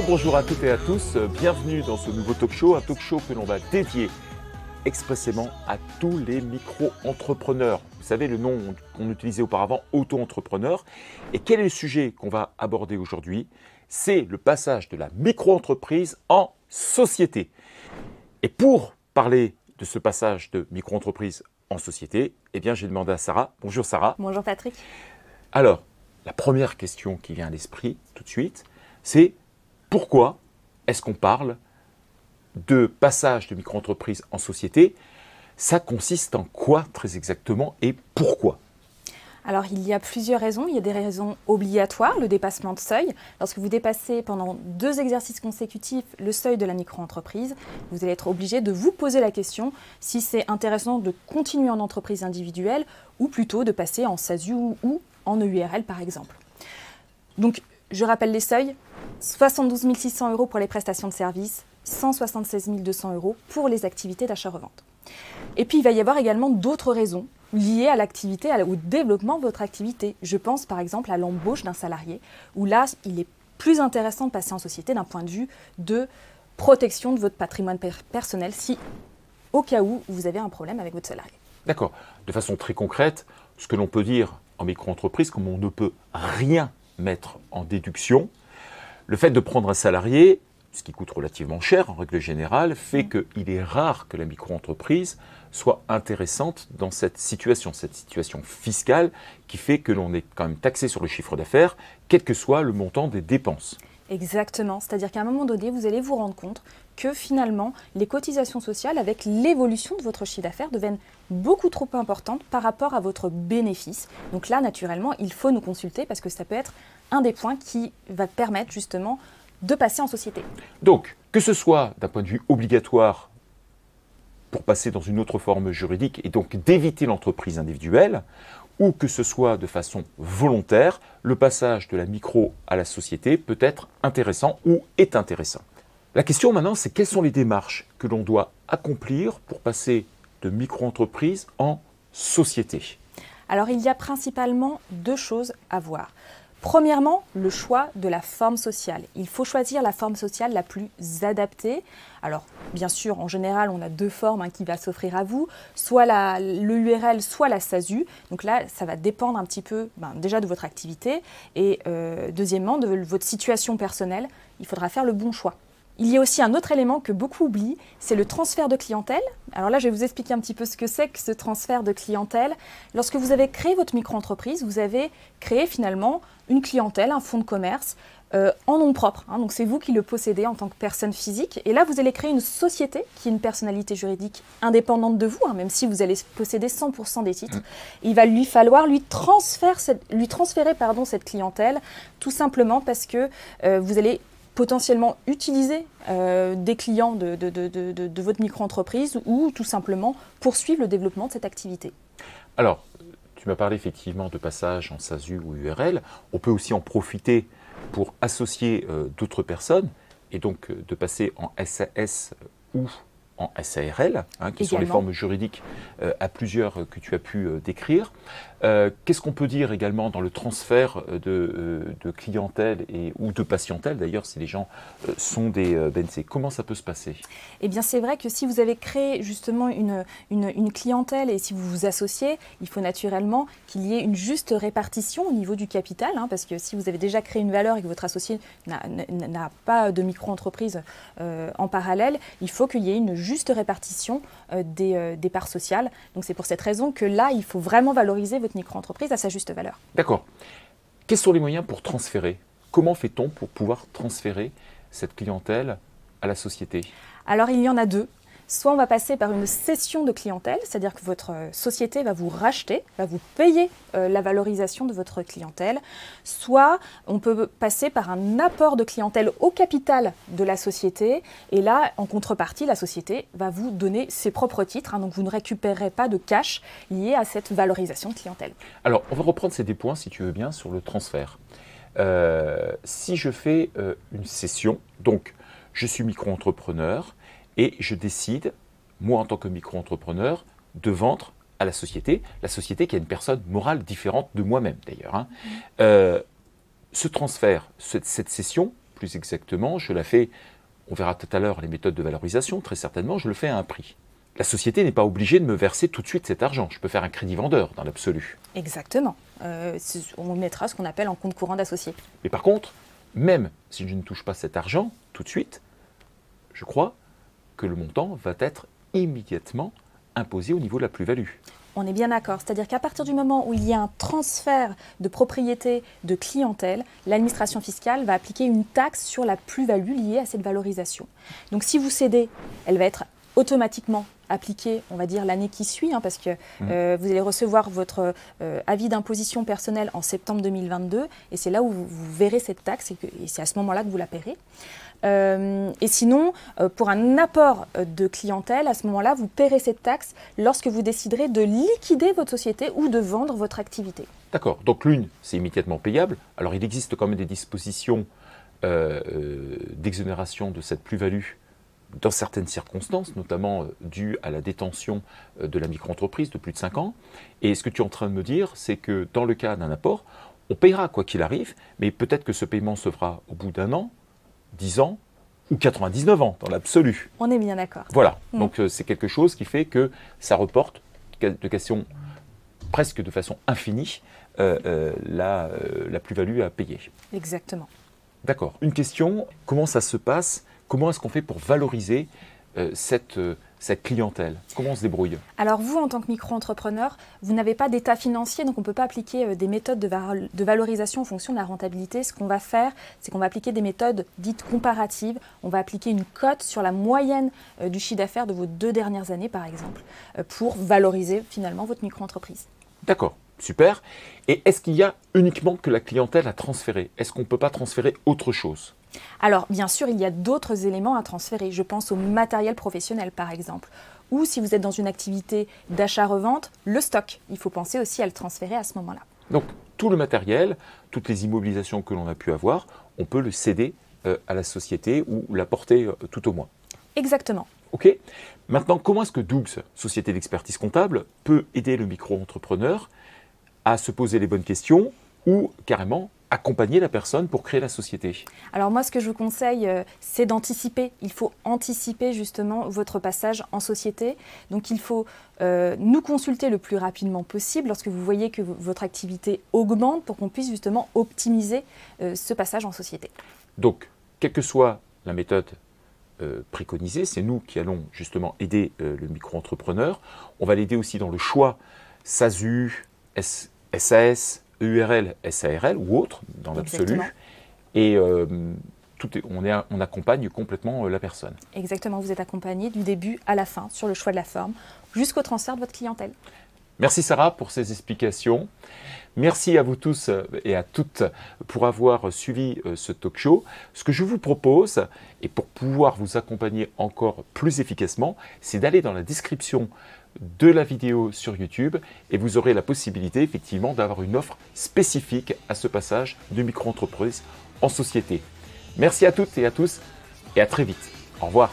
Bonjour à toutes et à tous, bienvenue dans ce nouveau talk show, un talk show que l'on va dédier expressément à tous les micro-entrepreneurs. Vous savez le nom qu'on utilisait auparavant, auto-entrepreneur. Et quel est le sujet qu'on va aborder aujourd'hui? C'est le passage de la micro-entreprise en société. Et pour parler de ce passage de micro-entreprise en société, eh bien j'ai demandé à Sarah. Bonjour Sarah. Bonjour Patrick. Alors, la première question qui vient à l'esprit tout de suite, c'est pourquoi est-ce qu'on parle de passage de micro-entreprise en société? Ça consiste en quoi très exactement et pourquoi? Alors il y a plusieurs raisons. Il y a des raisons obligatoires, le dépassement de seuil. Lorsque vous dépassez pendant 2 exercices consécutifs le seuil de la micro-entreprise, vous allez être obligé de vous poser la question si c'est intéressant de continuer en entreprise individuelle ou plutôt de passer en SASU ou en EURL par exemple. Donc je rappelle les seuils. 72 600 € pour les prestations de services, 176 200 € pour les activités d'achat-revente. Et puis il va y avoir également d'autres raisons liées à l'activité, au développement de votre activité. Je pense par exemple à l'embauche d'un salarié, où là il est plus intéressant de passer en société d'un point de vue de protection de votre patrimoine personnel si au cas où vous avez un problème avec votre salarié. D'accord. De façon très concrète, ce que l'on peut dire en micro-entreprise, comme on ne peut rien mettre en déduction, le fait de prendre un salarié, ce qui coûte relativement cher en règle générale, fait qu'il est rare que la micro-entreprise soit intéressante dans cette situation fiscale qui fait que l'on est quand même taxé sur le chiffre d'affaires, quel que soit le montant des dépenses. Exactement, c'est-à-dire qu'à un moment donné, vous allez vous rendre compte que finalement, les cotisations sociales, avec l'évolution de votre chiffre d'affaires, deviennent beaucoup trop importantes par rapport à votre bénéfice. Donc là, naturellement, il faut nous consulter parce que ça peut être un des points qui va permettre justement de passer en société. Donc, que ce soit d'un point de vue obligatoire pour passer dans une autre forme juridique et donc d'éviter l'entreprise individuelle, ou que ce soit de façon volontaire, le passage de la micro à la société peut être intéressant ou est intéressant. La question maintenant, c'est quelles sont les démarches que l'on doit accomplir pour passer de micro-entreprise en société? Alors, il y a principalement 2 choses à voir. Premièrement, le choix de la forme sociale. Il faut choisir la forme sociale la plus adaptée. Alors, bien sûr, en général, on a 2 formes qui vont s'offrir à vous, soit l'EURL, soit la SASU. Donc là, ça va dépendre un petit peu déjà de votre activité et deuxièmement, de votre situation personnelle. Il faudra faire le bon choix. Il y a aussi un autre élément que beaucoup oublient, c'est le transfert de clientèle. Alors là, je vais vous expliquer un petit peu ce que c'est que ce transfert de clientèle. Lorsque vous avez créé votre micro-entreprise, vous avez créé finalement une clientèle, un fonds de commerce en nom propre. Donc c'est vous qui le possédez en tant que personne physique. Et là, vous allez créer une société qui est une personnalité juridique indépendante de vous, même si vous allez posséder 100% des titres. Il va lui falloir lui transférer cette clientèle, tout simplement parce que vous allez potentiellement utiliser des clients de votre micro-entreprise ou tout simplement poursuivre le développement de cette activité. Alors, tu m'as parlé effectivement de passage en SASU ou URL. On peut aussi en profiter pour associer d'autres personnes et donc de passer en SAS ou en SARL, qui sont les formes juridiques à plusieurs que tu as pu décrire. Qu'est-ce qu'on peut dire également dans le transfert de clientèle ou de patientèle, d'ailleurs, si les gens sont des BNC? Comment ça peut se passer? Eh bien, c'est vrai que si vous avez créé justement une clientèle et si vous vous associez, il faut naturellement qu'il y ait une juste répartition au niveau du capital, parce que si vous avez déjà créé une valeur et que votre associé n'a pas de micro-entreprise en parallèle, il faut qu'il y ait une juste répartition des parts sociales. Donc c'est pour cette raison que là, il faut vraiment valoriser votre micro-entreprise à sa juste valeur. D'accord. Quels sont les moyens pour transférer? Comment fait-on pour pouvoir transférer cette clientèle à la société? Alors il y en a 2. Soit on va passer par une cession de clientèle, c'est-à-dire que votre société va vous racheter, va vous payer la valorisation de votre clientèle. Soit on peut passer par un apport de clientèle au capital de la société. Et là, en contrepartie, la société va vous donner ses propres titres. Donc vous ne récupérerez pas de cash lié à cette valorisation de clientèle. Alors, on va reprendre ces deux points, si tu veux bien, sur le transfert. Si je fais une cession, donc je suis micro-entrepreneur et je décide, moi en tant que micro-entrepreneur, de vendre à la société qui est une personne morale différente de moi-même d'ailleurs. Ce transfert, cette cession, plus exactement, je la fais, on verra tout à l'heure les méthodes de valorisation, très certainement, je le fais à un prix. La société n'est pas obligée de me verser tout de suite cet argent. Je peux faire un crédit vendeur dans l'absolu. Exactement. On mettra ce qu'on appelle en compte courant d'associé. Mais par contre, même si je ne touche pas cet argent tout de suite, je crois que le montant va être immédiatement imposé au niveau de la plus-value. On est bien d'accord. C'est-à-dire qu'à partir du moment où il y a un transfert de propriété de clientèle, l'administration fiscale va appliquer une taxe sur la plus-value liée à cette valorisation. Donc si vous cédez, elle va être automatiquement appliquée, on va dire, l'année qui suit, parce que vous allez recevoir votre avis d'imposition personnelle en septembre 2022, et c'est là où vous verrez cette taxe, et c'est à ce moment-là que vous la paierez. Et sinon, pour un apport de clientèle, à ce moment-là, vous paierez cette taxe lorsque vous déciderez de liquider votre société ou de vendre votre activité. D'accord. Donc l'une, c'est immédiatement payable. Alors il existe quand même des dispositions d'exonération de cette plus-value dans certaines circonstances, notamment dues à la détention de la micro-entreprise de plus de 5 ans. Et ce que tu es en train de me dire, c'est que dans le cas d'un apport, on payera quoi qu'il arrive, mais peut-être que ce paiement se fera au bout d'1 an, 10 ans ou 99 ans, dans l'absolu. On est bien d'accord. Voilà, donc c'est quelque chose qui fait que ça reporte de question presque de façon infinie la plus-value à payer. Exactement. D'accord. Une question, comment ça se passe ? Comment est-ce qu'on fait pour valoriser cette clientèle? Comment on se débrouille? Alors vous, en tant que micro-entrepreneur, vous n'avez pas d'état financier, donc on ne peut pas appliquer des méthodes de valorisation en fonction de la rentabilité. Ce qu'on va faire, c'est qu'on va appliquer des méthodes dites comparatives. On va appliquer une cote sur la moyenne du chiffre d'affaires de vos 2 dernières années, par exemple, pour valoriser finalement votre micro-entreprise. D'accord, super. Et est-ce qu'il y a uniquement que la clientèle à transférer? Est-ce qu'on ne peut pas transférer autre chose? Alors, bien sûr, il y a d'autres éléments à transférer. Je pense au matériel professionnel, par exemple. Ou si vous êtes dans une activité d'achat-revente, le stock. Il faut penser aussi à le transférer à ce moment-là. Donc, tout le matériel, toutes les immobilisations que l'on a pu avoir, on peut le céder à la société ou l'apporter tout au moins. Exactement. OK. Maintenant, comment est-ce que Dougs, société d'expertise comptable, peut aider le micro-entrepreneur à se poser les bonnes questions ou carrément accompagner la personne pour créer la société? Alors moi, ce que je vous conseille, c'est d'anticiper. Il faut anticiper justement votre passage en société. Donc il faut nous consulter le plus rapidement possible lorsque vous voyez que votre activité augmente pour qu'on puisse justement optimiser ce passage en société. Donc, quelle que soit la méthode préconisée, c'est nous qui allons justement aider le micro-entrepreneur. On va l'aider aussi dans le choix SASU, SAS, EURL, SARL ou autre, dans l'absolu. Et on accompagne complètement la personne. Exactement, vous êtes accompagné du début à la fin sur le choix de la forme, jusqu'au transfert de votre clientèle. Merci Sarah pour ces explications. Merci à vous tous et à toutes pour avoir suivi ce talk show. Ce que je vous propose, et pour pouvoir vous accompagner encore plus efficacement, c'est d'aller dans la description de la vidéo sur YouTube et vous aurez la possibilité effectivement d'avoir une offre spécifique à ce passage de micro-entreprise en société. Merci à toutes et à tous et à très vite. Au revoir.